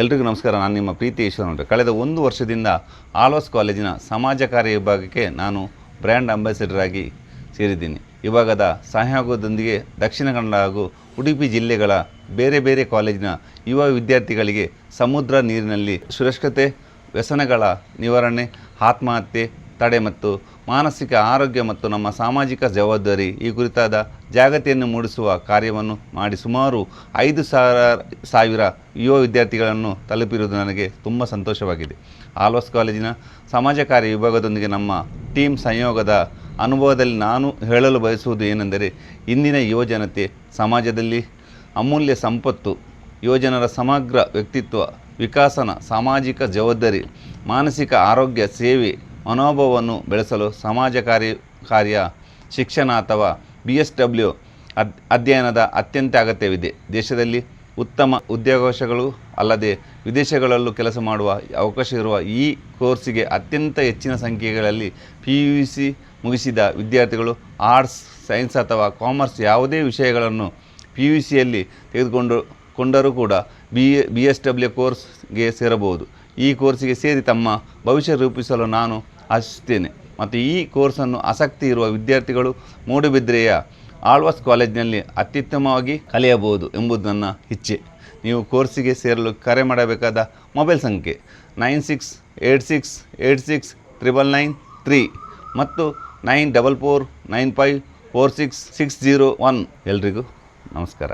ಎಲ್ರಿಗೂ ನಮಸ್ಕಾರ. ನಾನು ನಿಮ್ಮ ಪ್ರೀತಿ ಈಶ್ವರ. ಕಳೆದ 1 ವರ್ಷದಿಂದ ಆಳ್ವಾಸ್ ಕಾಲೇಜಿನ ಸಮಾಜ ಕಾರ್ಯ ವಿಭಾಗಕ್ಕೆ ನಾನು ಬ್ರ್ಯಾಂಡ್ ಅಂಬಾಸಿಡರ್ ಆಗಿ ಸೇರಿದ್ದೀನಿ. ವಿಭಾಗದ ಸಹಯೋಗದೊಂದಿಗೆ ದಕ್ಷಿಣ ಕನ್ನಡ ಹಾಗೂ ಉಡುಪಿ ಜಿಲ್ಲೆಗಳ ಬೇರೆ ಬೇರೆ ಕಾಲೇಜಿನ ಯುವ ವಿದ್ಯಾರ್ಥಿಗಳಿಗೆ ಸಮುದ್ರ ನೀರಿನಲ್ಲಿ ಸುರಕ್ಷತೆ, ವ್ಯಸನಗಳ ನಿವಾರಣೆ, ಆತ್ಮಹತ್ಯೆ ತಡೆ ಮತ್ತು ಮಾನಸಿಕ ಆರೋಗ್ಯ ಮತ್ತು ನಮ್ಮ ಸಾಮಾಜಿಕ ಜವಾಬ್ದಾರಿ ಈ ಕುರಿತಾದ ಜಾಗೃತಿಯನ್ನು ಮೂಡಿಸುವ ಕಾರ್ಯವನ್ನು ಮಾಡಿ ಸುಮಾರು 5,000 ಯುವ ವಿದ್ಯಾರ್ಥಿಗಳನ್ನು ತಲುಪಿರುವುದು ನನಗೆ ತುಂಬ ಸಂತೋಷವಾಗಿದೆ. ಆಳ್ವಾಸ್ ಕಾಲೇಜಿನ ಸಮಾಜ ಕಾರ್ಯ ವಿಭಾಗದೊಂದಿಗೆ ನಮ್ಮ ಟೀಮ್ ಸಂಯೋಗದ ಅನುಭವದಲ್ಲಿ ನಾನು ಹೇಳಲು ಬಯಸುವುದು ಏನೆಂದರೆ, ಇಂದಿನ ಯುವಜನತೆ ಸಮಾಜದಲ್ಲಿ ಅಮೂಲ್ಯ ಸಂಪತ್ತು. ಯುವಜನರ ಸಮಗ್ರ ವ್ಯಕ್ತಿತ್ವ ವಿಕಾಸನ, ಸಾಮಾಜಿಕ ಜವಾಬ್ದಾರಿ, ಮಾನಸಿಕ ಆರೋಗ್ಯ, ಸೇವೆ ಮನೋಭಾವವನ್ನು ಬೆಳೆಸಲು ಸಮಾಜ ಕಾರ್ಯ ಶಿಕ್ಷಣ ಅಥವಾ BSW ಅಧ್ಯಯನದ ಅತ್ಯಂತ ಅಗತ್ಯವಿದೆ. ದೇಶದಲ್ಲಿ ಉತ್ತಮ ಉದ್ಯೋಗಾವಕಾಶಗಳು ಅಲ್ಲದೆ ವಿದೇಶಗಳಲ್ಲೂ ಕೆಲಸ ಮಾಡುವ ಅವಕಾಶ ಇರುವ ಈ ಕೋರ್ಸಿಗೆ ಅತ್ಯಂತ ಹೆಚ್ಚಿನ ಸಂಖ್ಯೆಗಳಲ್ಲಿ PUC ಮುಗಿಸಿದ ವಿದ್ಯಾರ್ಥಿಗಳು ಆರ್ಟ್ಸ್, ಸೈನ್ಸ್ ಅಥವಾ ಕಾಮರ್ಸ್ ಯಾವುದೇ ವಿಷಯಗಳನ್ನು PUCಯಲ್ಲಿ ತೆಗೆದುಕೊಂಡರೂ ಕೂಡ BSW ಕೋರ್ಸ್ಗೆ ಸೇರಬಹುದು. ಈ ಕೋರ್ಸಿಗೆ ಸೇರಿ ತಮ್ಮ ಭವಿಷ್ಯ ರೂಪಿಸಲು ನಾನು ಆಶಿಸುತ್ತೇನೆ ಮತ್ತು ಈ ಕೋರ್ಸನ್ನು ಆಸಕ್ತಿ ಇರುವ ವಿದ್ಯಾರ್ಥಿಗಳು ಮೂಡುಬಿದ್ರೆಯ ಆಳ್ವಾಸ್ ಕಾಲೇಜಿನಲ್ಲಿ ಅತ್ಯುತ್ತಮವಾಗಿ ಕಲಿಯಬಹುದು ಎಂಬುದು ನನ್ನ ಇಚ್ಛೆ. ನೀವು ಕೋರ್ಸಿಗೆ ಸೇರಲು ಕರೆ ಮಾಡಬೇಕಾದ ಮೊಬೈಲ್ ಸಂಖ್ಯೆ 9686869993 ಮತ್ತು 9449546601. ಎಲ್ರಿಗೂ ನಮಸ್ಕಾರ.